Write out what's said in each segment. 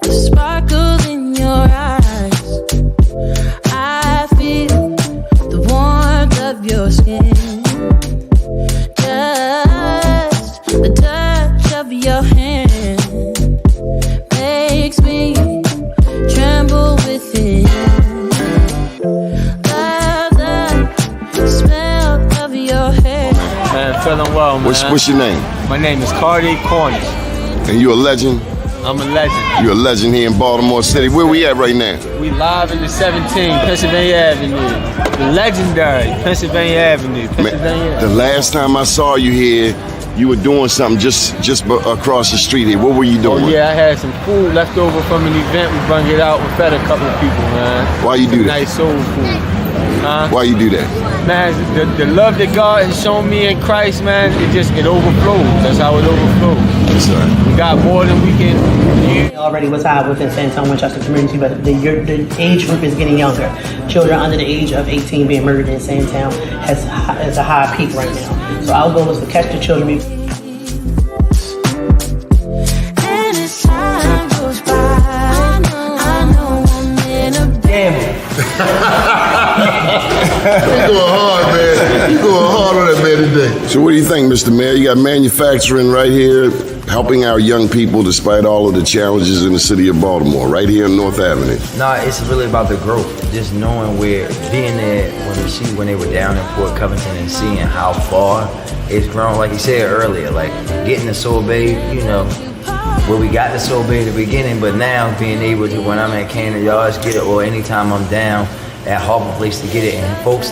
the sparkle in your eyes. I feel the warmth of your skin. Just the touch of your hand makes me tremble within. Love the smell of your hair. Man, feeling well, man. What's your name? My name is Cardi Cornish. And you a legend? I'm a legend. You're a legend here in Baltimore City. Where we at right now? We live in the 17 Pennsylvania Avenue. The legendary Pennsylvania Avenue. Man, the last time I saw you here, you were doing something just across the street here. What were you doing? Oh yeah, I had some food left over from an event. We brung it out. We fed a couple of people, man. Why you do that? Nice soul food. Why you do that? Man, the love that God has shown me in Christ, man, it overflows. That's how it overflows. Yes, sir. We got more than we can use. Already was high within San Antonio, Winchester community, but the age group is getting younger. Children under the age of 18 being murdered in San Antonio has a high peak right now. So our goal is to catch the children. You're going hard, man. You're going hard on that man today. So what do you think, Mr. Mayor? You got manufacturing right here, helping our young people despite all of the challenges in the city of Baltimore, right here on North Avenue. No, it's really about the growth. Just knowing where, being there when they were down in Port Covington and seeing how far it's grown. Like you said earlier, like getting the Soul Bay, you know, where we got the Soul Bay at the beginning, but now being able to, when I'm at Cannon Yards, get it, or anytime I'm down at Harbor Place to get it, and folks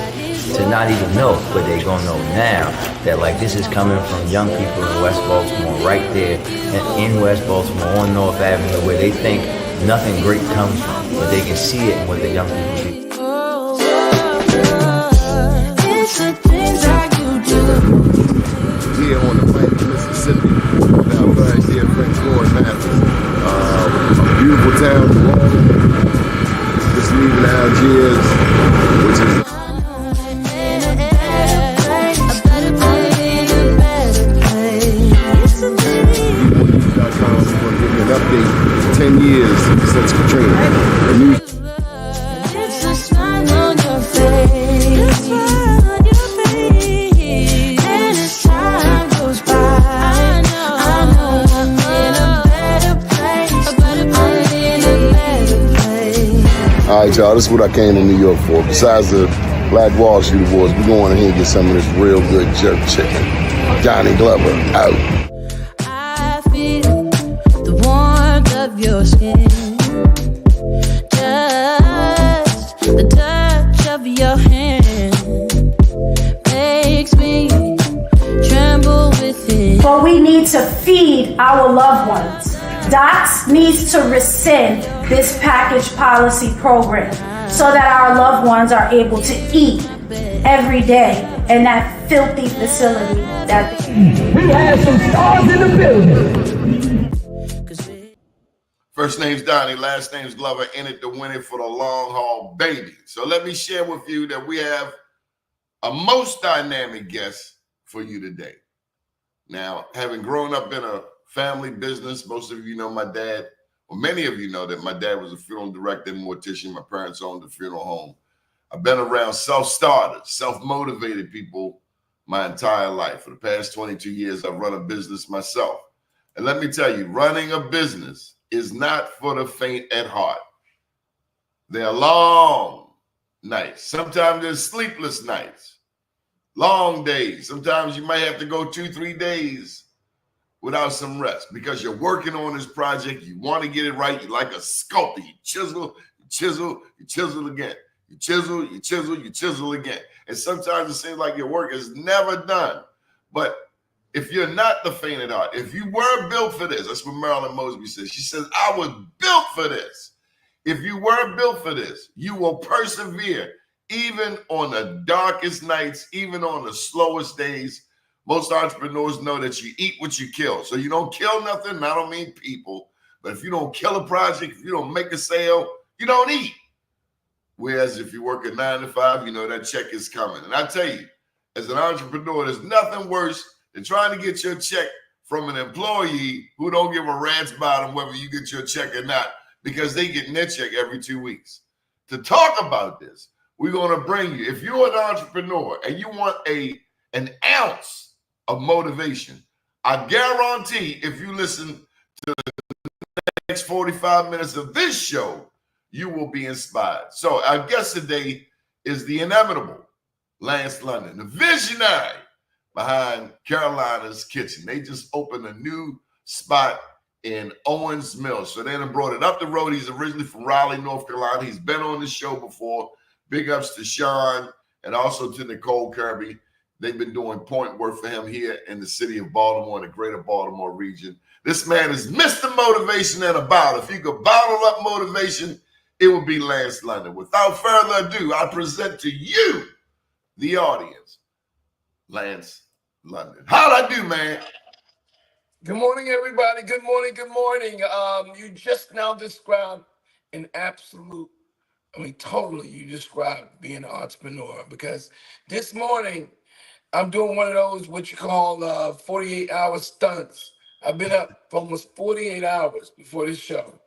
to not even know, but they gonna know now that like this is coming from young people in West Baltimore, right there in West Baltimore on North Avenue, where they think nothing great comes from, but they can see it in what the young people do. It's the things that you do. Here on the plains of Mississippi, now right here, French Floyd Mathis. A beautiful town, just leaving Algiers, which is an update 10 years since Katrina. It's a smile on your face. And as time goes by, I know I'm in a better place. I'm in a better place. All right, y'all, this is what I came to New York for. Besides the Black Wall Street Awards, we're going in here and get some of this real good jerk chicken. Johnny Glover, out. Your skin, just the touch of your hand makes me tremble within. But we need to feed our loved ones. DOTS needs to rescind this package policy program so that our loved ones are able to eat every day in that filthy facility that we have some stars in the building. First name's Doni, last name's Glover, in it to win it for the long haul, baby. So let me share with you that we have a most dynamic guest for you today. Now, having grown up in a family business, most of you know my dad, or many of you know that my dad was a funeral director and mortician. My parents owned a funeral home. I've been around self-starters, self-motivated people my entire life. For the past 22 years, I've run a business myself. And let me tell you, running a business is not for the faint at heart. They're long nights. Sometimes there's sleepless nights, long days. Sometimes you might have to go 2-3 days without some rest because you're working on this project. You want to get it right. You're like a sculptor. You chisel, you chisel, you chisel again. You chisel, you chisel, you chisel again. And sometimes it seems like your work is never done. But if you're not the faint at heart, if you were built for this, that's what Marilyn Mosby says. She says, I was built for this. If you were built for this, you will persevere even on the darkest nights, even on the slowest days. Most entrepreneurs know that you eat what you kill. So you don't kill nothing. I don't mean people, but if you don't kill a project, if you don't make a sale, you don't eat. Whereas if you work a 9 to 5, you know that check is coming. And I tell you, as an entrepreneur, there's nothing worse than trying to get your check from an employee who don't give a rat's bottom whether you get your check or not, because they get net check every 2 weeks. To talk about this, we're going to bring you, if you're an entrepreneur and you want an ounce of motivation, I guarantee if you listen to the next 45 minutes of this show, you will be inspired. So our guest today is the inevitable Lance London, the visionary behind Carolina's Kitchen. They just opened a new spot in Owens Mills. So they done brought it up the road. He's originally from Raleigh, North Carolina. He's been on the show before. Big ups to Sean and also to Nicole Kirby. They've been doing point work for him here in the city of Baltimore, in the greater Baltimore region. This man is Mr. Motivation and a bottle. If you could bottle up motivation, it would be Lance London. Without further ado, I present to you, the audience, Lance London. How'd I do, man? Good morning, everybody. Good morning. Good morning. You just now described an absolute, totally you described being an entrepreneur, because this morning I'm doing one of those, what you call 48-hour stunts. I've been up for almost 48 hours before this show.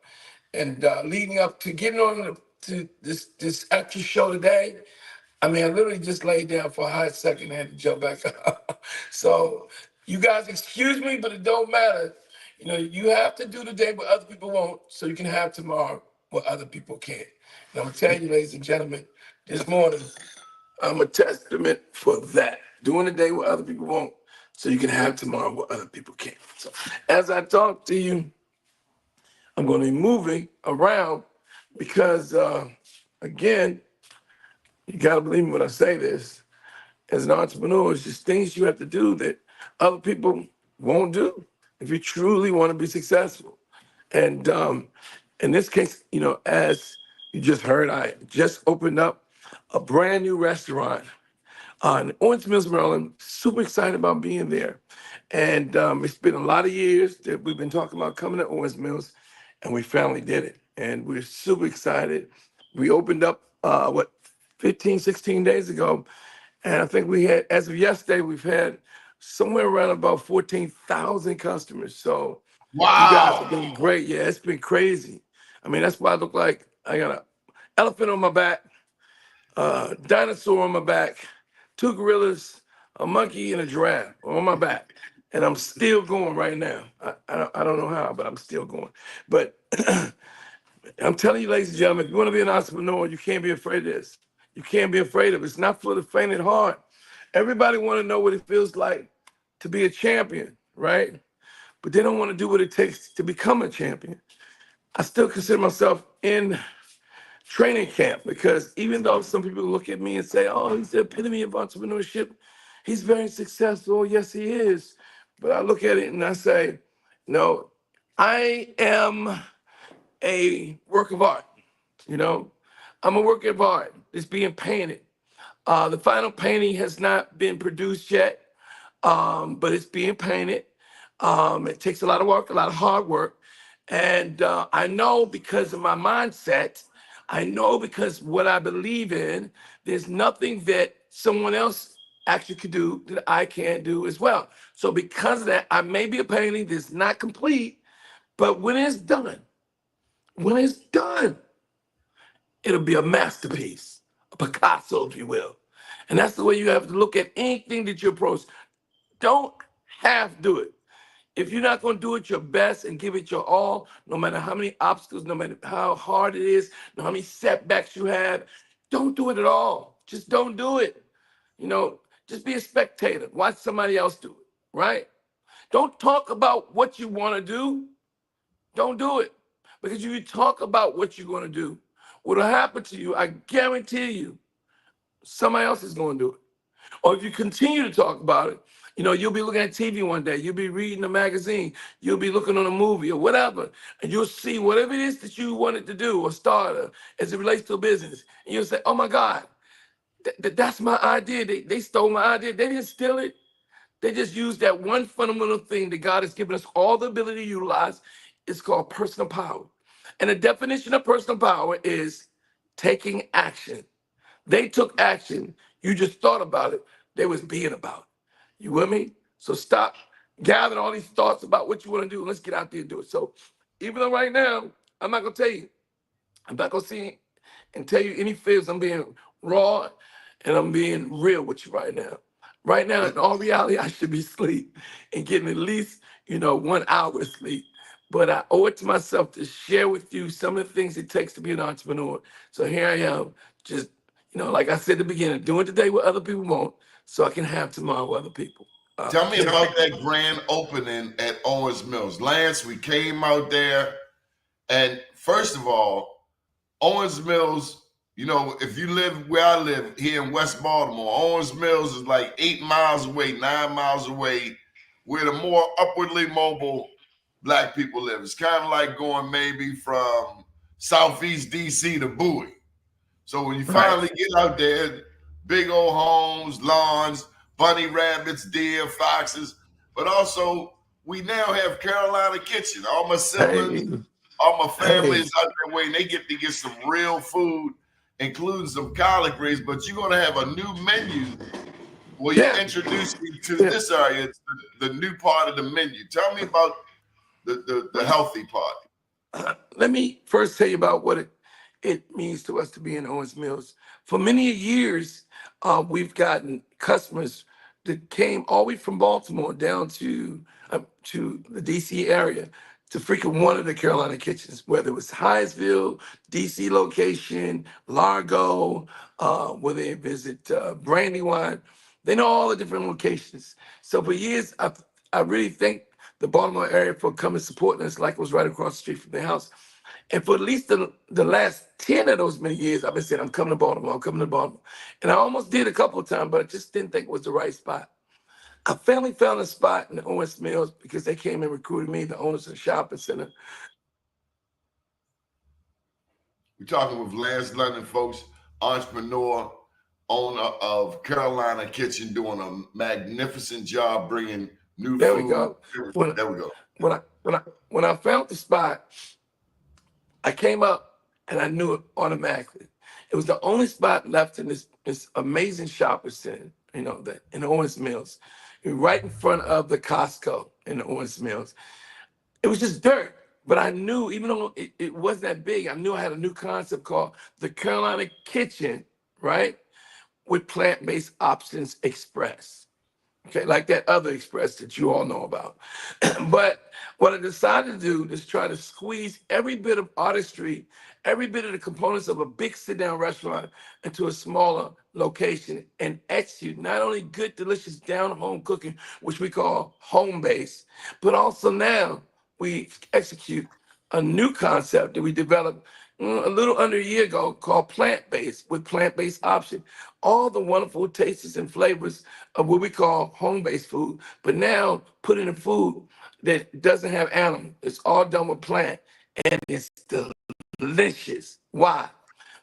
And leading up to getting on to this actual show today, I literally just laid down for a hot second and had to jump back up. So you guys excuse me, but it don't matter. You have to do today what other people won't, so you can have tomorrow what other people can't. And I'm going to tell you, ladies and gentlemen, this morning, I'm a testament for that. Doing today what other people won't, so you can have tomorrow what other people can't. So as I talk to you, I'm going to be moving around because, again, you got to believe me when I say this. As an entrepreneur, it's just things you have to do that other people won't do if you truly want to be successful. And in this case, as you just heard, I just opened up a brand new restaurant in Owens Mills, Maryland. Super excited about being there. And it's been a lot of years that we've been talking about coming to Owens Mills, and we finally did it. And we're super excited. We opened up, 15, 16 days ago. And I think we had, as of yesterday, we've had somewhere around about 14,000 customers. So you guys have been great. Yeah, it's been crazy. That's why I look like I got an elephant on my back, a dinosaur on my back, 2 gorillas, a monkey, and a giraffe on my back. And I'm still going right now. I don't know how, but I'm still going. But I'm telling you, ladies and gentlemen, if you want to be an entrepreneur, you can't be afraid of this. You can't be afraid of it. It's not for the faint at heart. Everybody want to know what it feels like to be a champion, right? But they don't want to do what it takes to become a champion. I still consider myself in training camp, because even though some people look at me and say, oh, he's the epitome of entrepreneurship, he's very successful. Yes, he is. But I look at it and I say, no, I am a work of art. I'm a work of art. It's being painted. The final painting has not been produced yet, but it's being painted. It takes a lot of work, a lot of hard work. And I know because of my mindset, I know because what I believe in, there's nothing that someone else actually could do that I can't do as well. So because of that, I may be a painting that's not complete, but when it's done, it'll be a masterpiece, a Picasso, if you will. And that's the way you have to look at anything that you approach. Don't half do it. If you're not going to do it your best and give it your all, no matter how many obstacles, no matter how hard it is, no matter how many setbacks you have, don't do it at all. Just don't do it. Just be a spectator. Watch somebody else do it, right? Don't talk about what you want to do. Don't do it. Because if you talk about what you're going to do, what'll happen to you, I guarantee you, somebody else is going to do it. Or if you continue to talk about it, you'll be looking at TV one day, you'll be reading a magazine, you'll be looking on a movie or whatever, and you'll see whatever it is that you wanted to do or start as it relates to a business. And you'll say, oh my God, that's my idea. They stole my idea. They didn't steal it. They just used that one fundamental thing that God has given us all the ability to utilize. It's called personal power. And the definition of personal power is taking action. They took action. You just thought about it. They was being about it. You with me? So stop gathering all these thoughts about what you want to do. Let's get out there and do it. So even though right now I'm not gonna tell you. I'm not gonna see and tell you any fibs. I'm being raw and I'm being real with you right now. Right now, in all reality, I should be asleep and getting at least, 1 hour of sleep. But I owe it to myself to share with you some of the things it takes to be an entrepreneur. So here I am, just, like I said at the beginning, doing today what other people want so I can have tomorrow with other people. Tell me about that grand opening at Owens Mills. Lance, we came out there, and first of all, Owens Mills, if you live where I live here in West Baltimore, Owens Mills is like 8 miles away, 9 miles away, where the more upwardly mobile Black people live. It's kind of like going maybe from Southeast DC to Bowie. So when you finally get out there, big old homes, lawns, bunny rabbits, deer, foxes, but also we now have Carolina Kitchen. All my siblings, all my family is out there waiting. They get to get some real food, including some collard greens, but you're going to have a new menu where you introduce me to this area, the new part of the menu. Tell me about the healthy part. Let me first tell you about what it means to us to be in Owens Mills. For many years, we've gotten customers that came all the way from Baltimore down to the DC area to frequent one of the Carolina Kitchens, whether it was Hyattsville, DC location, Largo, where they visit Brandywine. They know all the different locations. So for years, I really thank the Baltimore area for coming supporting us like it was right across the street from their house. And for at least the last 10 of those many years, I've been saying, I'm coming to Baltimore, I'm coming to Baltimore. And I almost did a couple of times, but I just didn't think it was the right spot. I finally found a spot in the Owens Mills because they came and recruited me, the owners of the shopping center. We're talking with Lance London, folks, entrepreneur, owner of Carolina Kitchen, doing a magnificent job bringing new There food. we go. There we go. When I found the spot, I came up and I knew it automatically. It was the only spot left in this amazing shopping center, in Owens Mills, right in front of the Costco in the Owens Mills. It was just dirt, but I knew, even though it wasn't that big, I knew I had a new concept called the Carolina Kitchen, right? With plant-based options express. Okay, like that other express that you all know about. But what I decided to do is try to squeeze every bit of artistry, every bit of the components of a big sit-down restaurant into a smaller location and execute not only good, delicious down-home cooking, which we call home-based, but also now we execute a new concept that we developed a little under a year ago called plant-based, with plant-based option. All the wonderful tastes and flavors of what we call home-based food, but now put in a food that doesn't have animal. It's all done with plant, and it's delicious. Why?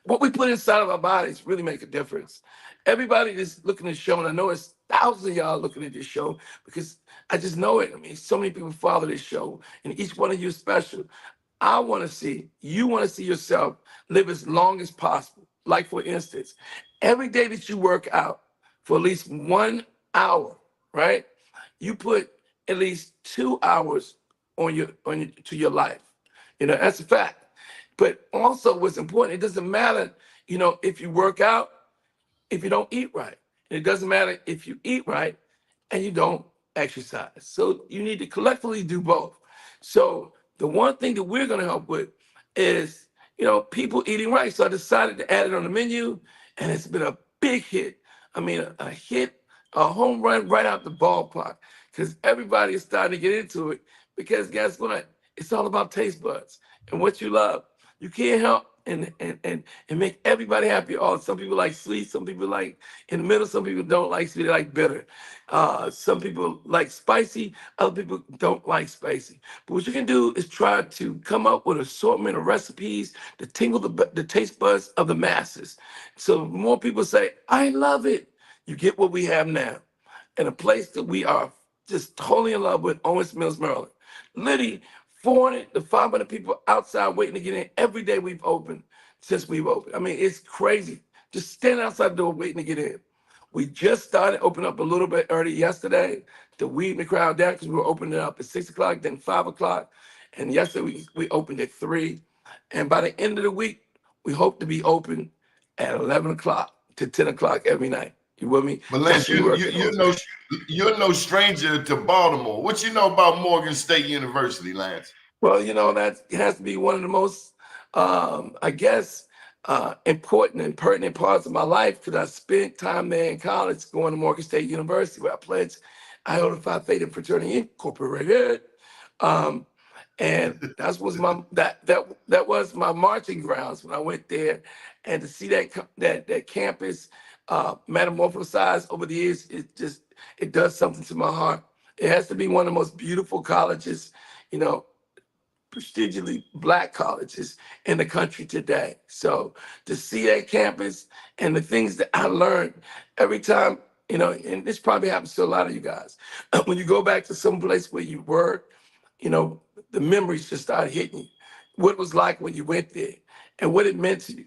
What we put inside of our bodies really make a difference. Everybody that's looking at the show, and I know it's thousands of y'all looking at this show because I just know it. I mean, so many people follow this show, and each one of you is special. You want to see yourself live as long as possible. Like, for instance, every day that you work out for at least 1 hour, right? You put at least 2 hours to your life. That's a fact. But also what's important, it doesn't matter, if you work out, if you don't eat right. And it doesn't matter if you eat right and you don't exercise. So you need to collectively do both. So the one thing that we're going to help with is, people eating right. So I decided to add it on the menu, and it's been a big hit. I mean, a hit, a home run right out the ballpark, because everybody is starting to get into it. Because guess what? It's all about taste buds and what you love. You can't help and make everybody happy. Some people like sweet, some people like in the middle, some people don't like sweet, they like bitter. Some people like spicy, other people don't like spicy. But what you can do is try to come up with an assortment of recipes to tingle the taste buds of the masses. So more people say, I love it. You get what we have now. In a place that we are just totally in love with, Owens Mills, Maryland. Literally 400 to 500 people outside waiting to get in every day we've opened since we've opened. I mean, it's crazy. Just standing outside the door waiting to get in. We just started opening up a little bit early yesterday to weed the crowd down because we were opening it up at 6 o'clock, then 5 o'clock. And yesterday we opened at 3. And by the end of the week, we hope to be open at 11 o'clock to 10 o'clock every night. You with me? But That's Lance, what we're working on. you're no stranger to Baltimore. What you know about Morgan State University, Lance? Well, that has to be one of the most, I guess, important and pertinent parts of my life because I spent time there in college going to Morgan State University where I pledged Iota Phi Theta Fraternity Incorporated. Um, and that was my marching grounds when I went there, and to see that campus metamorphosize over the years, it does something to my heart. It has to be one of the most beautiful colleges, you know, prestigiously Black colleges in the country today. So to see that campus and the things that I learned every time, and this probably happens to a lot of you guys, when you go back to some place where you were, the memories just start hitting you. What it was like when you went there and what it meant to you.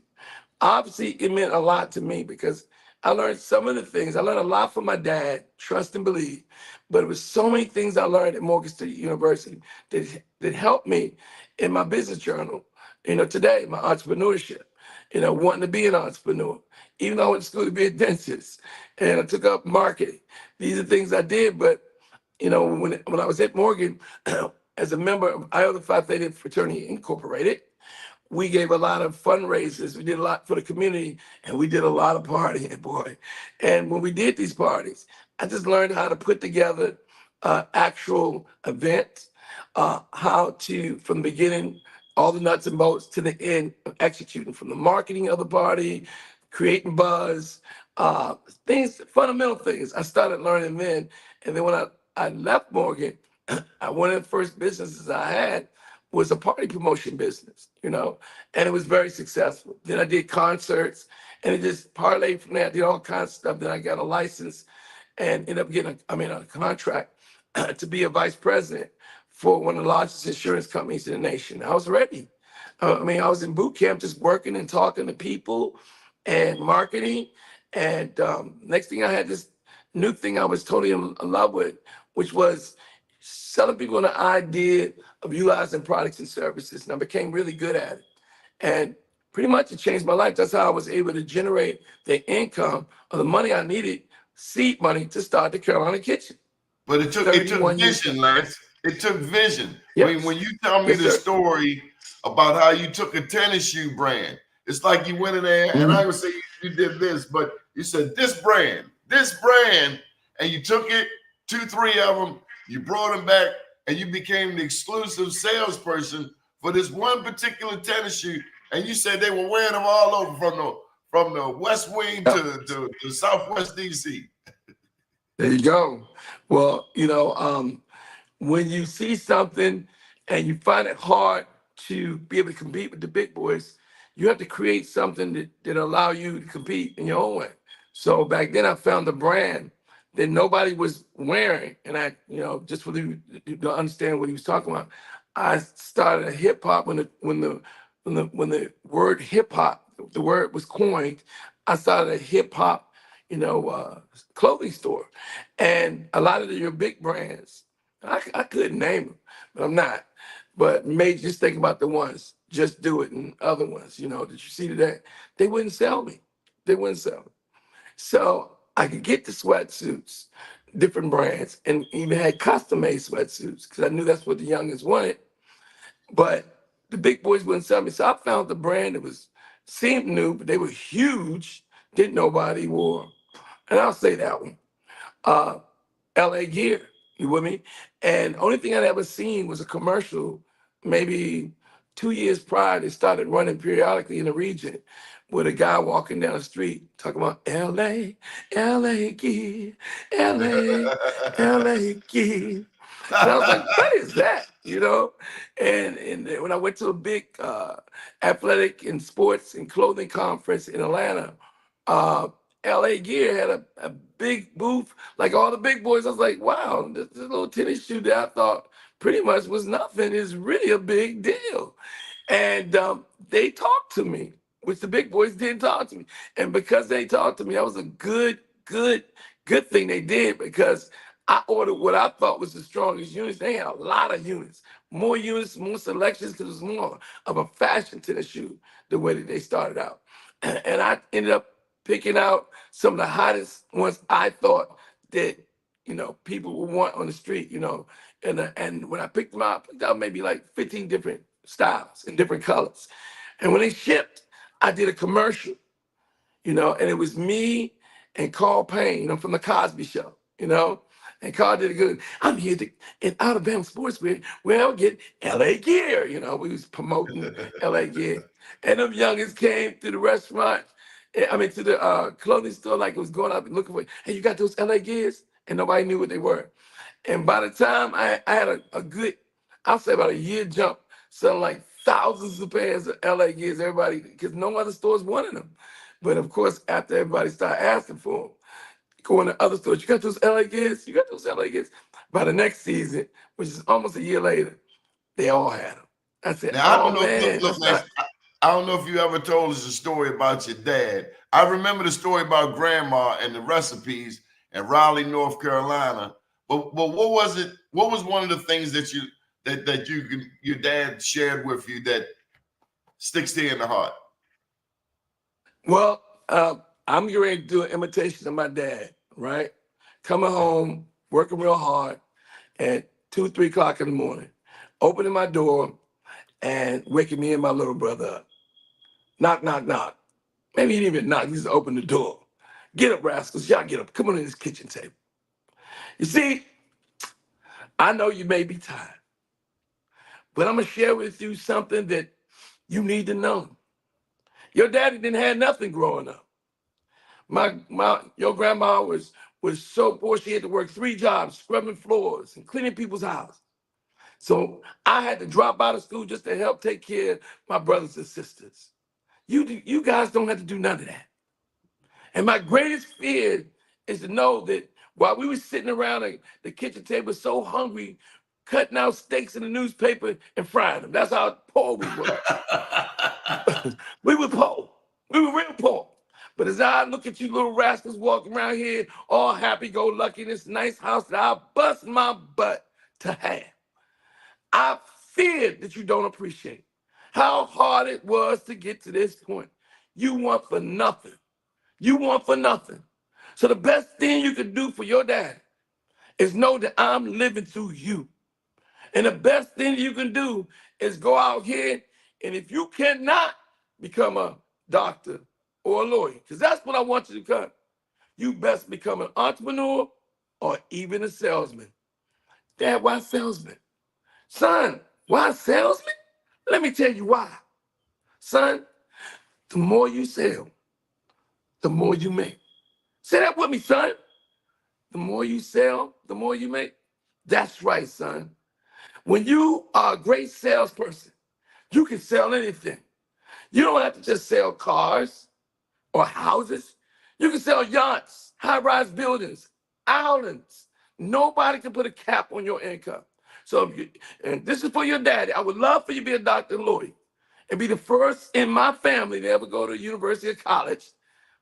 Obviously, it meant a lot to me because I learned some of the things. I learned a lot from my dad, trust and believe, but it was so many things I learned at Morgan State University that helped me in my business journal, today, my entrepreneurship, wanting to be an entrepreneur. Even though I went to school to be a dentist and I took up marketing. These are things I did, but when I was at Morgan, as a member of Iota Phi Theta Fraternity Incorporated, we gave a lot of fundraisers. We did a lot for the community, and we did a lot of partying, boy. And when we did these parties, I just learned how to put together actual events, how to, from the beginning, all the nuts and bolts to the end, of executing from the marketing of the party, creating buzz, things, fundamental things. I started learning then. And then when I left Morgan, one of the first businesses I had was a party promotion business, and it was very successful. Then I did concerts, and it just parlayed from there. I did all kinds of stuff. Then I got a license and ended up getting a contract to be a vice president for one of the largest insurance companies in the nation. I was ready. I was in boot camp just working and talking to people and marketing. And next thing I had this new thing I was totally in love with, which was selling people the idea of utilizing products and services. And I became really good at it. And pretty much it changed my life. That's how I was able to generate the income or the money I needed, seed money, to start the Carolina Kitchen. But it took 31 years vision, ago. Lance. It took vision. Yes. When you tell me Yes, the sir. story about how you took a tennis shoe brand, it's like you went in there, and I would say you did this, but you said this brand, and you took it, 2-3 of them, you brought them back, and you became the exclusive salesperson for this one particular tennis shoe. And you said they were wearing them all over from the West Wing to Southwest DC. There you go. Well, when you see something and you find it hard to be able to compete with the big boys, you have to create something that allow you to compete in your own way. So back then I found a brand that nobody was wearing. And I, just for you to understand what he was talking about, I started a hip hop when the word hip hop, the word was coined. I started a hip hop, clothing store. And a lot of your big brands, I couldn't name them, but I'm not. But just think about the ones, Just Do It and other ones, did you see that? They wouldn't sell me. They wouldn't sell me. So I could get the sweatsuits, different brands, and even had custom-made sweatsuits because I knew that's what the youngest wanted. But the big boys wouldn't sell me. So I found the brand that seemed new, but they were huge, didn't nobody wore. And I'll say that one. LA Gear, you with me? And only thing I'd ever seen was a commercial, maybe 2 years prior, they started running periodically in the region with a guy walking down the street talking about LA Gear, LA Gear. And I was like, what is that? And when I went to a big athletic and sports and clothing conference in Atlanta, LA Gear had a big booth, like all the big boys. I was like, wow, this little tennis shoe that I thought pretty much was nothing is really a big deal. And they talked to me, which the big boys didn't talk to me. And because they talked to me, that was a good thing they did, because I ordered what I thought was the strongest units. They had a lot of units, more selections, because it was more of a fashion tennis shoe the way that they started out. And I ended up picking out some of the hottest ones I thought that, people would want on the street, And when I picked them out, I picked out maybe like 15 different styles and different colors. And when they shipped, I did a commercial, and it was me and Carl Payne, from the Cosby Show. And Carl did a good, I'm here in Alabama Sportswear, where I'll get LA gear. We was promoting LA gear. And them youngins came to the restaurant, to the clothing store, like it was going up and looking for, hey, you got those LA gears? And nobody knew what they were. And by the time I had a good, I'll say about a year jump, selling like thousands of pairs of LA gears, everybody, because no other stores wanted them. But of course, after everybody started asking for them, going to other stores, you got those LA gears? You got those LA gears? By the next season, which is almost a year later, they all had them. I said, Now, I oh don't know. man. Look, Lance, I don't know if you ever told us a story about your dad. I remember the story about grandma and the recipes in Raleigh, North Carolina. But what was it? What was one of the things that your dad shared with you that sticks to you in the heart? Well, I'm getting ready to do an imitation of my dad, right? Coming home, working real hard at 2, 3 o'clock in the morning, opening my door and waking me and my little brother up. Knock, knock, knock. Maybe he didn't even knock, he just opened the door. Get up, rascals, y'all get up. Come on in this kitchen table. You see, I know you may be tired, but I'm gonna share with you something that you need to know. Your daddy didn't have nothing growing up. Your grandma was so poor she had to work 3 jobs, scrubbing floors and cleaning people's houses. So I had to drop out of school just to help take care of my brothers and sisters. You guys don't have to do none of that. And my greatest fear is to know that while we were sitting around the kitchen table so hungry, cutting out steaks in the newspaper and frying them. That's how poor we were. We were poor. We were real poor. But as I look at you little rascals walking around here, all happy-go-lucky in this nice house that I bust my butt to have, I fear that you don't appreciate how hard it was to get to this point. You want for nothing. You want for nothing. So the best thing you can do for your dad is know that I'm living through you. And the best thing you can do is go out here, and if you cannot become a doctor or a lawyer, because that's what I want you to become, you best become an entrepreneur or even a salesman. Dad, why salesman? Son, why salesman? Let me tell you why. Son, the more you sell, the more you make. Say that with me, son. The more you sell, the more you make. That's right, son. When you are a great salesperson, you can sell anything. You don't have to just sell cars or houses. You can sell yachts, high-rise buildings, islands. Nobody can put a cap on your income. So, and this is for your daddy. I would love for you to be a doctor and lawyer and be the first in my family to ever go to university or college.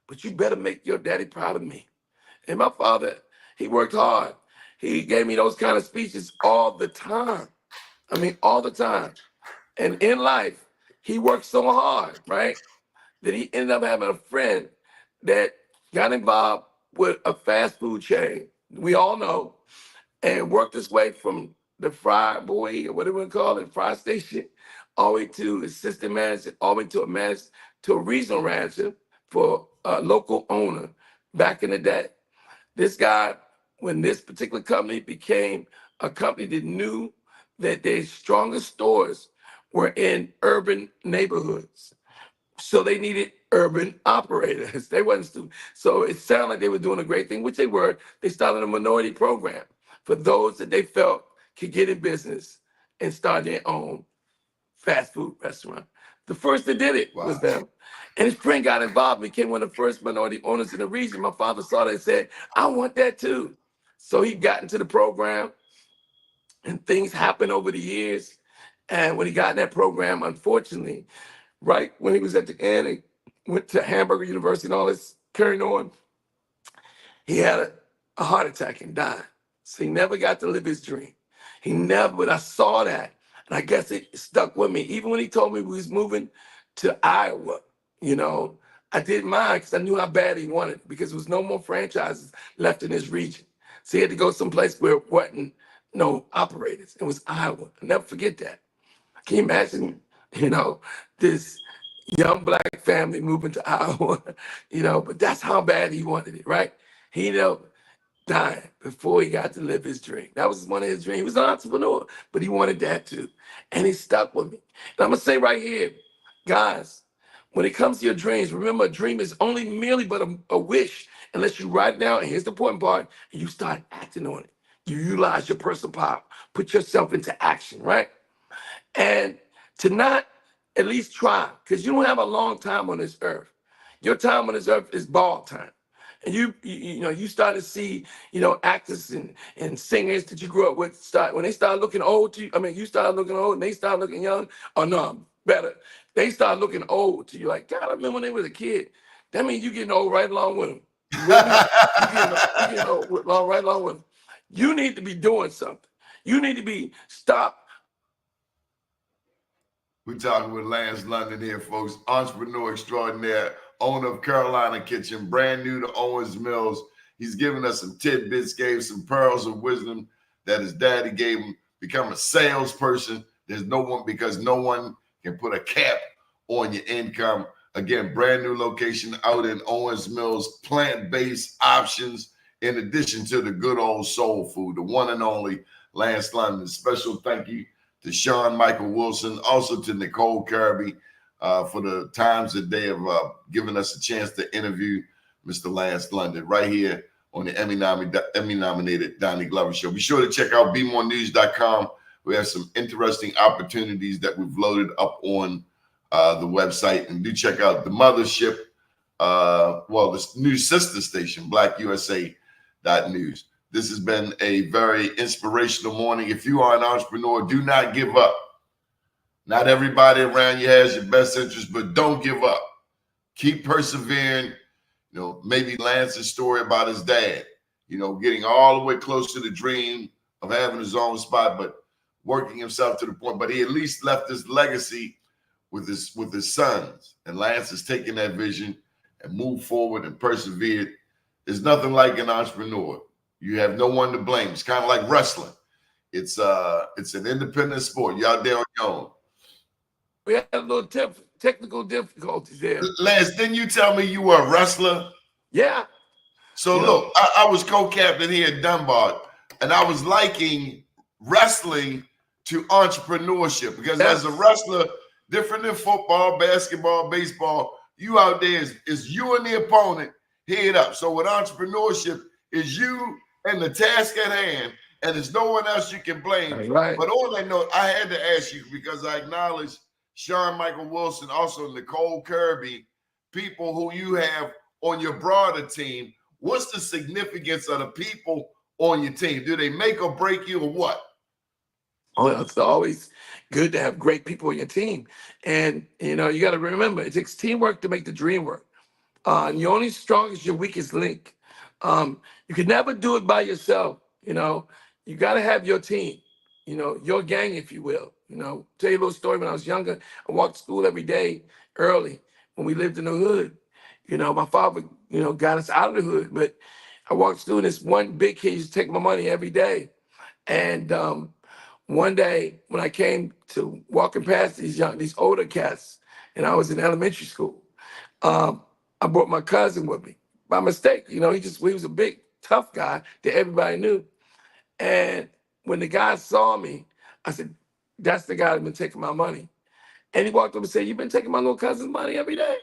But you better make your daddy proud of me. And my father, he worked hard. He gave me those kind of speeches all the time. I mean, all the time. And in life, he worked so hard, right, that he ended up having a friend that got involved with a fast food chain, we all know, and worked his way from the fry boy, or whatever we call it, fry station, all the way to assistant manager, all the way to a regional manager for a local owner back in the day. This guy, when this particular company became a company that knew that their strongest stores were in urban neighborhoods. So they needed urban operators. They wasn't so it sounded like they were doing a great thing, which they were. They started a minority program for those that they felt could get in business and start their own fast food restaurant. The first that did it was them. And his friend got involved, became one of the first minority owners in the region. My father saw that and said, I want that too. So he got into the program, and things happened over the years. And when he got in that program, unfortunately, right when he was at the end, he went to Hamburger University and all this carrying on, he had a heart attack and died. So he never got to live his dream. He never, but I saw that. And I guess it stuck with me. Even when he told me we was moving to Iowa, you know, I didn't mind because I knew how bad he wanted it, because there was no more franchises left in his region. So he had to go someplace where it wasn't no operators. It was Iowa. I'll never forget that. Can you imagine, you know, this young black family moving to Iowa, you know, but that's how bad he wanted it, right? He ended up dying before he got to live his dream. That was one of his dreams. He was an entrepreneur, but he wanted that too. And he stuck with me. And I'm going to say right here, guys, when it comes to your dreams, remember, a dream is only merely but a wish unless you write it down, and here's the important part, and you start acting on it. You utilize your personal power, put yourself into action, right? And to not at least try, because you don't have a long time on this earth. Your time on this earth is ball time. And you know, you start to see, you know, actors and singers that you grew up with start, when they start looking old to you, I mean, you start looking old and they start looking young, or no, better, they start looking old to you. Like, God, I remember when they was a kid. That means you getting old right along with them. You with me? You getting old right along with them. You need to be doing something. You need to be stop. We're talking with Lance London here, folks. Entrepreneur extraordinaire, owner of Carolina Kitchen, brand new to Owens Mills. He's given us some tidbits, gave some pearls of wisdom that his daddy gave him. Become a salesperson. There's no one, because no one can put a cap on your income. Again, brand new location out in Owens Mills, plant-based options in addition to the good old soul food, the one and only Lance London. Special thank you to Sean Michael Wilson, also to Nicole Kirby for the times that they have given us a chance to interview Mr. Lance London right here on the Emmy-nominated Donnie Glover Show. Be sure to check out bemorenews.com. We have some interesting opportunities that we've loaded up on the website. And do check out the mothership, the new sister station, blackusa.news. This has been a very inspirational morning. If you are an entrepreneur, do not give up. Not everybody around you has your best interest, but don't give up. Keep persevering. You know, maybe Lance's story about his dad, you know, getting all the way close to the dream of having his own spot, but working himself to the point. But he at least left his legacy with his sons. And Lance has taken that vision and moved forward and persevered. There's nothing like an entrepreneur. You have no one to blame. It's kind of like wrestling. It's an independent sport. You're out there on your own. We had a little technical difficulties there. Lance, didn't you tell me you were a wrestler? Yeah. So look, I was co-captain here at Dunbar, and I was liking wrestling to entrepreneurship, because as a wrestler, different than football, basketball, baseball, you out there is you and the opponent head up. So with entrepreneurship, is you and the task at hand, and there's no one else you can blame. Right. But on that note, I had to ask you, because I acknowledge Sean Michael Wilson, also Nicole Kirby, people who you have on your broader team. What's the significance of the people on your team? Do they make or break you, or what? Oh, it's always good to have great people on your team. And, you know, you got to remember, it takes teamwork to make the dream work. And you're only strong as your weakest link. You can never do it by yourself. You know, you got to have your team, you know, your gang, if you will. You know, tell you a little story. When I was younger, I walked to school every day early when we lived in the hood. You know, my father, you know, got us out of the hood, but I walked to school, and this one big kid used to take my money every day. And one day when I came to walking past these older cats, and I was in elementary school, I brought my cousin with me by mistake. You know, he was a big, tough guy that everybody knew. And when the guy saw me, I said, "That's the guy that's been taking my money." And he walked up and said, "You've been taking my little cousin's money every day?"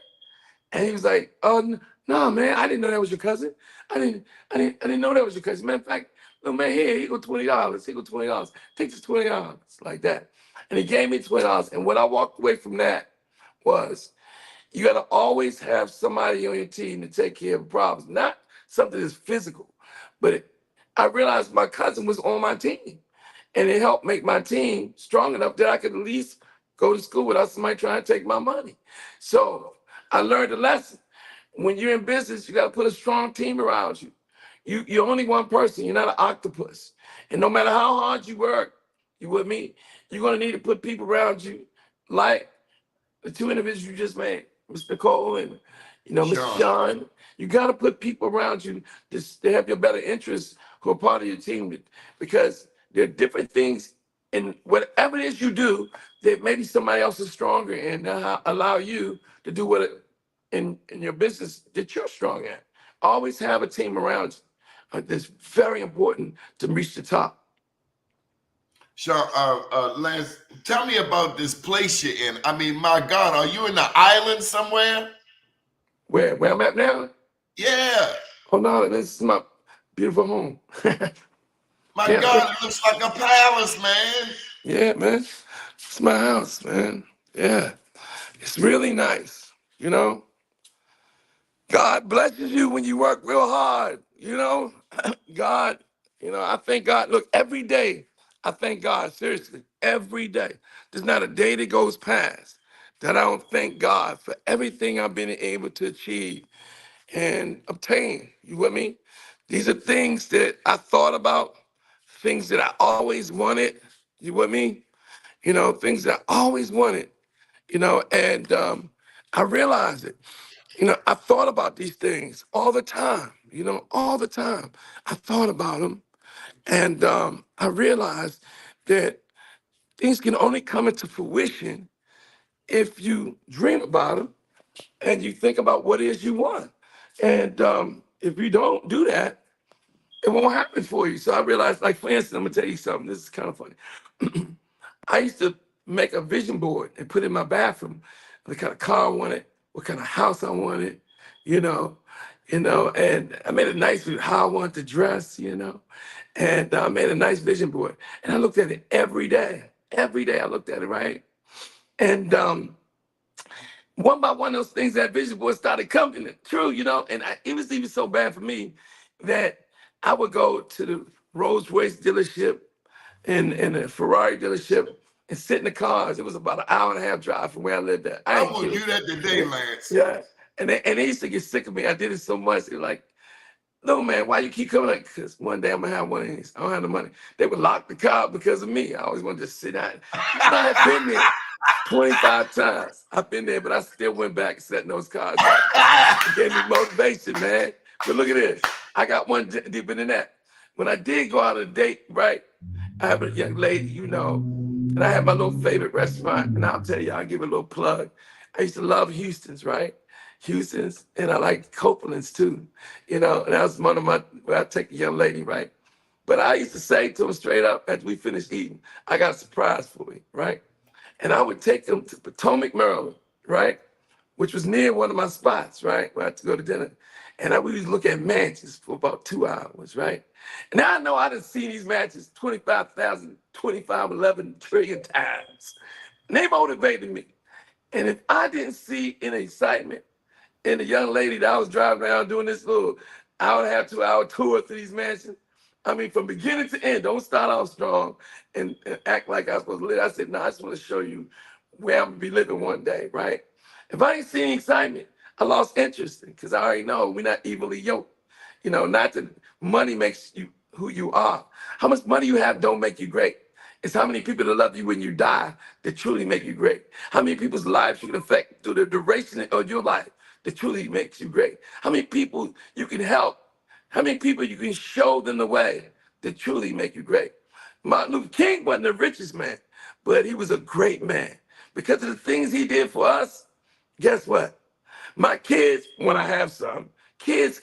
And he was like, "Oh, no, man, I didn't know that was your cousin. I didn't know that was your cousin. Matter of fact, little man, here go $20. Here go $20. Take this $20 like that." And he gave me $20. And what I walked away from that was, you got to always have somebody on your team to take care of problems, not something that's physical. But I realized my cousin was on my team, and it helped make my team strong enough that I could at least go to school without somebody trying to take my money. So I learned a lesson. When you're in business, you got to put a strong team around you. You're only one person. You're not an octopus. And no matter how hard you work, you with me, you're gonna need to put people around you like the two individuals you just made, Mr. Cole and Mr. Sean. Sean. You got to put people around you to have your better interests who are part of your team, because there are different things in whatever it is you do that maybe somebody else is stronger in, allow you to do in your business that you're strong at. Always have a team around you. That's very important to reach the top. Sean, Lance, tell me about this place you're in. I mean, my God, are you in the island somewhere? Where I'm at now? Yeah. Oh no, this is my beautiful home. My Yeah, God, it looks like a palace, man. yeah, man. It's my house, man. Yeah. It's really nice, you know. God blesses you when you work real hard, you know. God, I thank God. Look, every day, I thank God, seriously, every day. There's not a day that goes past that I don't thank God for everything I've been able to achieve and obtain. You with me? These are things that I thought about, things that I always wanted. You with me? Things that I always wanted, and I realized it. I thought about these things all the time, all the time. I thought about them, and I realized that things can only come into fruition if you dream about them and you think about what it is you want. And if you don't do that, it won't happen for you. So I realized, like, for instance, I'm gonna tell you something. This is kind of funny. I used to make a vision board and put it in my bathroom, the kind of car I wanted, what kind of house I wanted, you know, and I made a nice how I wanted to dress, and I made a nice vision board, and I looked at it every day. Every day I looked at it, right? And one by one, those things, that vision board started coming true, and it was even so bad for me that I would go to the Rolls Royce dealership and a Ferrari dealership and sit in the cars. It was about an hour and a half drive from where I lived at. I'm gonna do that today, Lance. Yeah. And they used to get sick of me. I did it so much. They're like, no, man, why you keep coming? Like, because one day I'm going to have one of these. I don't have the money. They would lock the car up because of me. I always want to just sit down. I have been there 25 times. I've been there, but I still went back and set those cars up. It gave me motivation, man. But look at this. I got one deeper than that. When I did go out on a date, right, I have a young lady, and I have my little favorite restaurant, and I'll tell you, I'll give a little plug. I used to love Houston's, right? Houston's, and I like Copeland's too, and that was one of my, where I take a young lady, right? But I used to say to them straight up after we finished eating, I got a surprise for you, right? And I would take them to Potomac, Maryland, right? Which was near one of my spots, right? Where I had to go to dinner. And we would look at mansions for about 2 hours, right? And now I know I done seen these mansions 25,000, 25, 11 trillion times. And they motivated me. And if I didn't see any excitement in the young lady that I was driving around doing this little hour and a half, 2 hour tour through these mansions, I mean, from beginning to end, don't start out strong and act like I was supposed to live. I said, no, I just want to show you where I'm going to be living one day, right? If I ain't seen excitement, I lost interest because I already know we're not evenly yoked. Not that money makes you who you are. How much money you have don't make you great. It's how many people that love you when you die that truly make you great. How many people's lives you can affect through the duration of your life that truly makes you great. How many people you can help. How many people you can show them the way that truly make you great. Martin Luther King wasn't the richest man, but he was a great man. Because of the things he did for us, guess what? My kids, when I have some, kids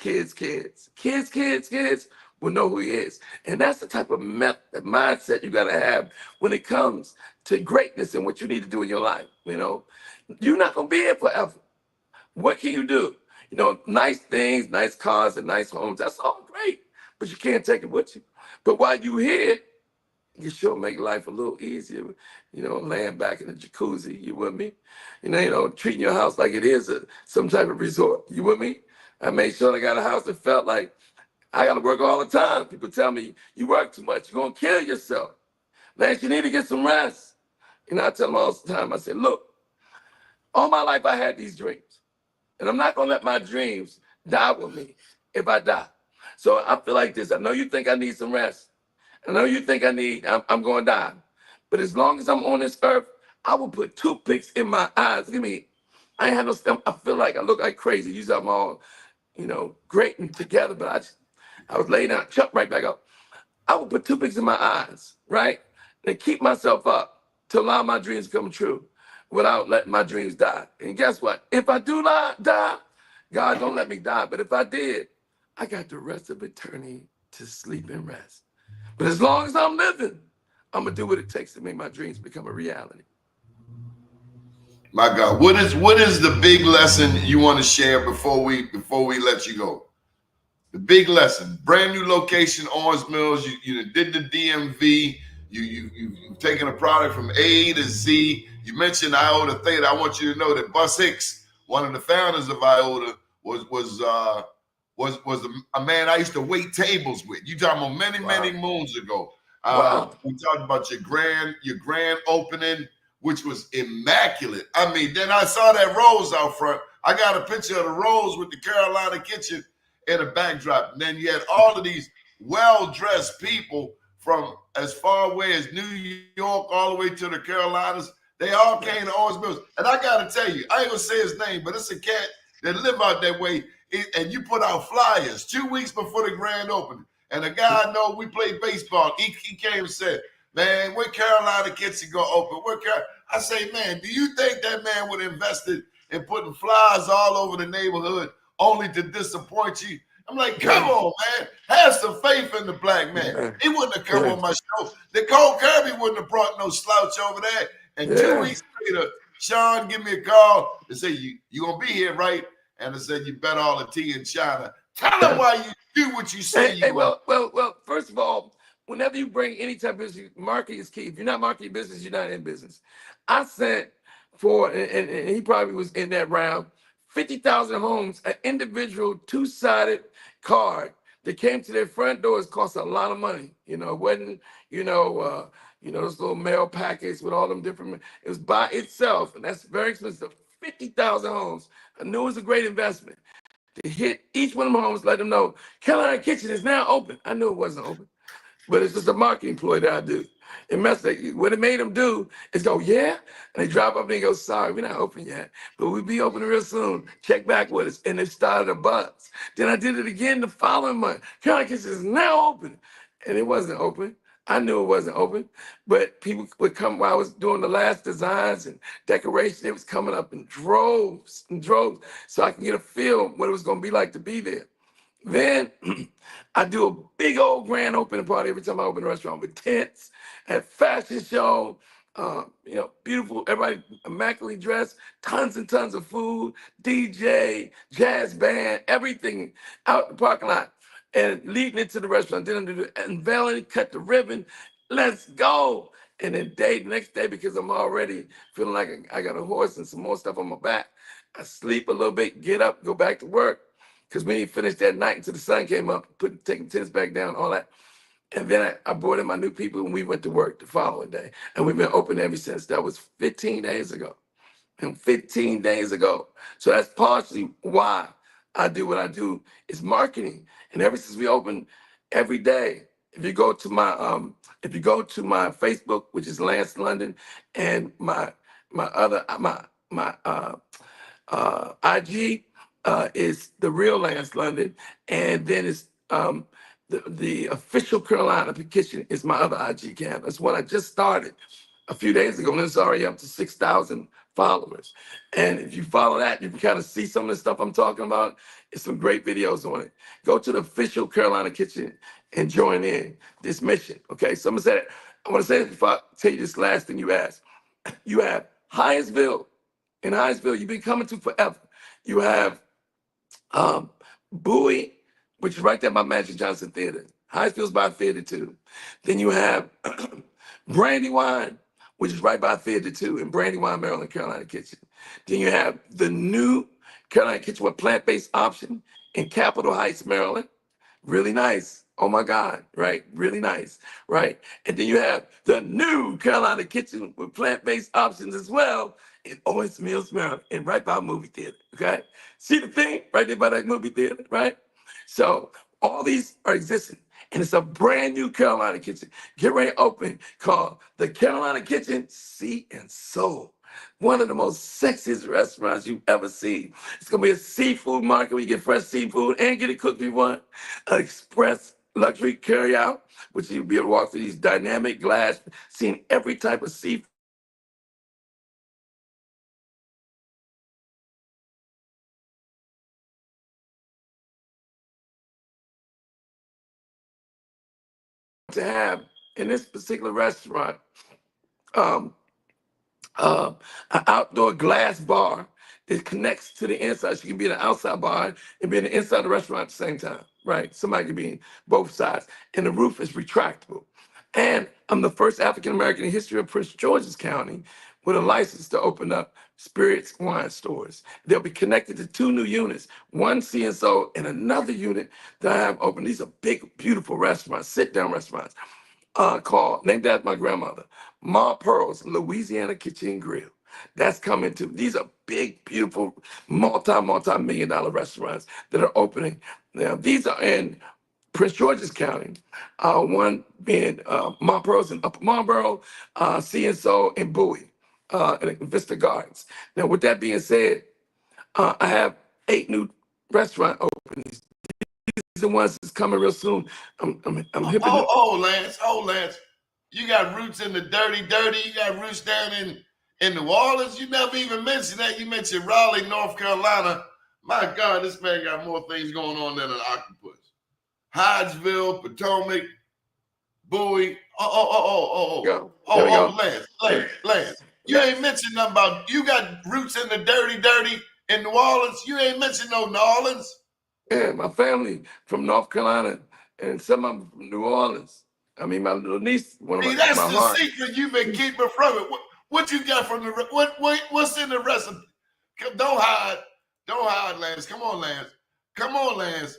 will know who he is. And that's the type of mindset you got to have when it comes to greatness and what you need to do in your life. You're not going to be here forever. What can you do? Nice things, nice cars, and nice homes, that's all great, but you can't take it with you. But while you're here, you sure make life a little easier, laying back in the jacuzzi, you with me? Treating your house like it is some type of resort, you with me? I made sure I got a house that felt like I got to work all the time. People tell me, you work too much, you're going to kill yourself. Lance, you need to get some rest. I tell them all the time, I said, look, all my life I had these dreams. And I'm not going to let my dreams die with me if I die. So I feel like this. I know you think I need some rest. I know you think I'm going to die. But as long as I'm on this earth, I will put toothpicks in my eyes. Give me, I ain't have no stomach. I feel like I look like crazy. Usually I'm all, great and together, but I was laying down, chuck right back up. I would put toothpicks in my eyes, right? And keep myself up to allow my dreams come true without letting my dreams die. And guess what? If I do not die, God don't let me die. But if I did, I got the rest of eternity to sleep and rest. But as long as I'm living, I'm gonna do what it takes to make my dreams become a reality. My God, what is the big lesson you want to share before we let you go? The big lesson, brand new location, Orange Mills. You did the DMV. You've taken a product from A to Z. You mentioned Iota Theta. I want you to know that Bus Hicks, one of the founders of Iota, was a man I used to wait tables with. You talking about many moons ago. Wow. We talked about your grand opening, which was immaculate. I mean, then I saw that rose out front. I got a picture of the rose with the Carolina kitchen in a backdrop. And then you had all of these well-dressed people from as far away as New York all the way to the Carolinas. They all came to Orange Mills. And I got to tell you, I ain't going to say his name, but it's a cat that live out that way. And you put out flyers 2 weeks before the grand opening. And a guy I know, we played baseball. He came and said, man, where Carolina Kitchen going to open? I say, man, do you think that man would have invested in putting flyers all over the neighborhood only to disappoint you? I'm like, come on, man. Have some faith in the black man. He wouldn't have come on my show. Nicole Kirby wouldn't have brought no slouch over there. And 2 weeks later, Sean give me a call and say, you going to be here, right? And I said, you bet all the tea in China. Tell them why you do what you say you want. Well, first of all, whenever you bring any type of business, marketing is key. If you're not marketing business, you're not in business. I sent for, and he probably was in that round, 50,000 homes, an individual two-sided card that came to their front doors. Cost a lot of money. It wasn't, those little mail packets with all them different, it was by itself, and that's very expensive. 50,000 homes. I knew it was a great investment to hit each one of them homes, let them know Carolina Kitchen is now open. I knew it wasn't open, but it's just a marketing ploy that I do. What it made them do is go, yeah, and they drop up and they go, sorry, we're not open yet, but we'll be open real soon. Check back with us. And it started a buzz. Then I did it again the following month. Carolina Kitchen is now open. And it wasn't open. I knew it wasn't open, but people would come while I was doing the last designs and decoration. It was coming up in droves and droves, so I can get a feel what it was going to be like to be there. Then I do a big old grand opening party every time I open a restaurant with tents, at fashion show, beautiful, everybody immaculately dressed, tons and tons of food, DJ, jazz band, everything out in the parking lot. And leading into the restaurant, then I do the unveiling, cut the ribbon, let's go. And then the next day, because I'm already feeling like I got a horse and some more stuff on my back, I sleep a little bit, get up, go back to work. Because we didn't finish that night until the sun came up, taking tents back down, all that. And then I brought in my new people and we went to work the following day. And we've been open ever since. That was 15 days ago. And 15 days ago. So that's partially why I do what I do, is marketing. And ever since we opened, every day, if you go to my Facebook, which is Lance London, and my IG is the real Lance London, and then it's the official Carolina Kitchen is my other IG account. That's what I just started a few days ago, and it's already up to 6,000 followers. And if you follow that, you can kind of see some of the stuff I'm talking about. It's some great videos on it. Go to the official Carolina Kitchen and join in this mission. Okay, so I want to say this before I tell you this last thing you asked. You have Hyattsville. In Hyattsville, you've been coming to forever. You have Bowie, which is right there by Magic Johnson Theater. Hyattsville's by Theater 2. Then you have Brandywine, which is right by Theater 2 in Brandywine, Maryland, Carolina Kitchen. Then you have the new Carolina Kitchen with plant-based option in Capitol Heights, Maryland. Really nice. Oh my God, right? Really nice, right? And then you have the new Carolina Kitchen with plant-based options as well in Owens Mills, Maryland, and right by a movie theater, okay? See the thing right there by that movie theater, right? So all these are existing. And it's a brand new Carolina kitchen. Get ready to open called the Carolina Kitchen Sea and Soul. One of the most sexiest restaurants you've ever seen. It's gonna be a seafood market where you get fresh seafood and get it cooked if you want. An express luxury carryout, which you'll be able to walk through these dynamic glass, seeing every type of seafood to have in this particular restaurant. Um, an outdoor glass bar that connects to the inside. So you can be in the outside bar and be in the inside of the restaurant at the same time, right? Somebody can be in both sides. And the roof is retractable. And I'm the first African-American in the history of Prince George's County with a license to open up spirits wine stores. They'll be connected to 2 new units, one CSO and another unit that I have open. These are big, beautiful restaurants, sit-down restaurants called, named after my grandmother, Ma Pearl's Louisiana Kitchen and Grill. That's coming to, these are big, beautiful, multi-million dollar restaurants that are opening. Now, these are in Prince George's County, one being Ma Pearl's in Upper Marlboro, CSO in Bowie, in Vista Gardens. Now, with that being said, I have 8 new restaurant openings. These are the ones that's coming real soon. I'm hipping. Lance. You got roots in the dirty. You got roots down in New Orleans. You never even mentioned that. You mentioned Raleigh, North Carolina. My God, this man got more things going on than an octopus. Hyattsville, Potomac, Bowie. Lance. You ain't mentioned nothing about, you got roots in the dirty in New Orleans. You ain't mentioned no New Orleans. Yeah, my family from North Carolina and some of them from New Orleans. I mean, my little niece, one of that's my the heart. secret you've been keeping from it. What you got from the what's in the recipe? Don't hide, Lance. Come on, Lance.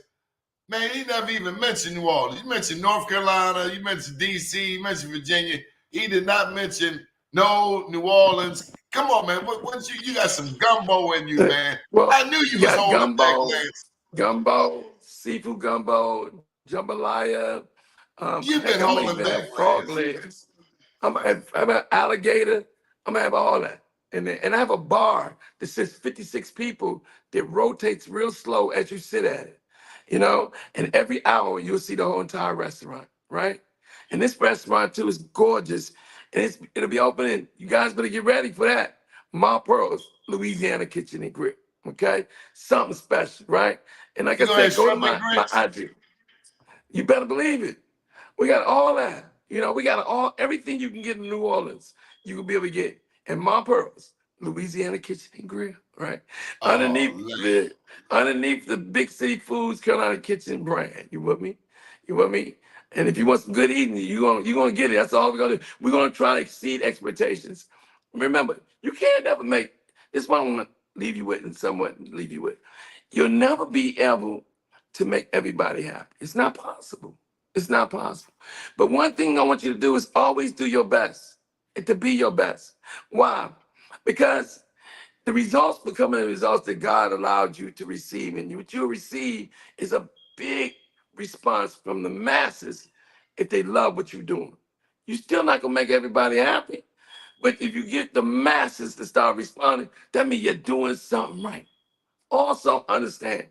Man, he never even mentioned New Orleans. You mentioned North Carolina. You mentioned D.C. You mentioned Virginia. He did not mention no New Orleans. Come on, man. Once you got some gumbo in you, man. Well, I knew you was holding back, Lance. Gumbo, seafood gumbo, jambalaya. You've been holding back, frog legs. I'm an alligator. I'm gonna have all that. And I have a bar that sits 56 people that rotates real slow as you sit at it. You know, and every hour you'll see the whole entire restaurant, right? And this restaurant too is gorgeous, and it'll be opening. You guys better get ready for that. Ma Pearl's Louisiana Kitchen and Grill, okay? Something special, right? And like I said, go to my IG. You better believe it. We got all that. You know, we got everything you can get in New Orleans. You can be able to get in Ma Pearl's Louisiana Kitchen and Grill, right? Underneath the Big City Foods Carolina Kitchen brand. You with me? And if you want some good eating, you're gonna get it. That's all we're gonna do. We're gonna try to exceed expectations. Remember, you can't never make this one. I want to leave you with and somewhat leave you with. You'll never be able to make everybody happy. It's not possible. It's not possible. But one thing I want you to do is always do your best and to be your best. Why? Because the results becoming the results that God allowed you to receive. And what you'll receive is a big response from the masses if they love what you're doing. You're still not going to make everybody happy. But if you get the masses to start responding, that means you're doing something right. Also understand,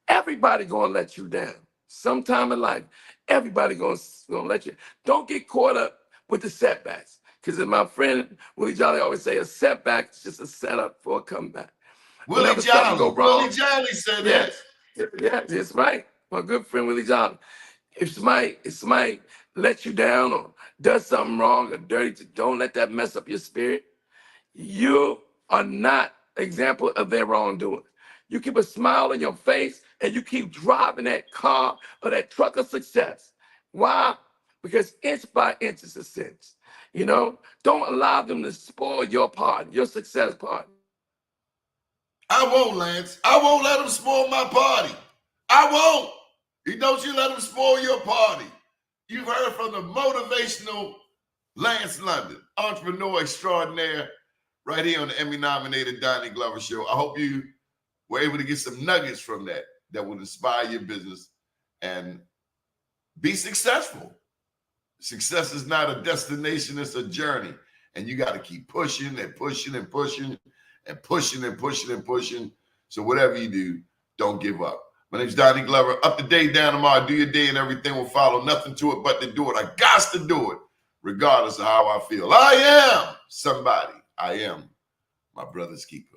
everybody going to let you down. Sometime in life, everybody going to let you. Don't get caught up with the setbacks. Because as my friend Willie Jolly always say, a setback is just a setup for a comeback. Willie Jolly said that. Yeah, that's right. My good friend Willie Jolly. If somebody lets you down or does something wrong or dirty, don't let that mess up your spirit. You are not an example of their wrongdoing. You keep a smile on your face and you keep driving that car or that truck of success. Why? Because inch by inch is a cinch. You know, don't allow them to spoil your part, your success part. I won't, Lance. I won't let them spoil my party. I won't. Don't you let them spoil your party. You've heard from the motivational Lance London, entrepreneur extraordinaire, right here on the Emmy-nominated Doni Glover Show. I hope you were able to get some nuggets from that will inspire your business and be successful. Success is not a destination, it's a journey. And you got to keep pushing and pushing and pushing and pushing and pushing and pushing. So whatever you do, don't give up. My name's Donnie Glover. Up to date, down tomorrow. Do your day and everything will follow. Nothing to it but to do it. I got to do it, regardless of how I feel. I am somebody. I am my brother's keeper.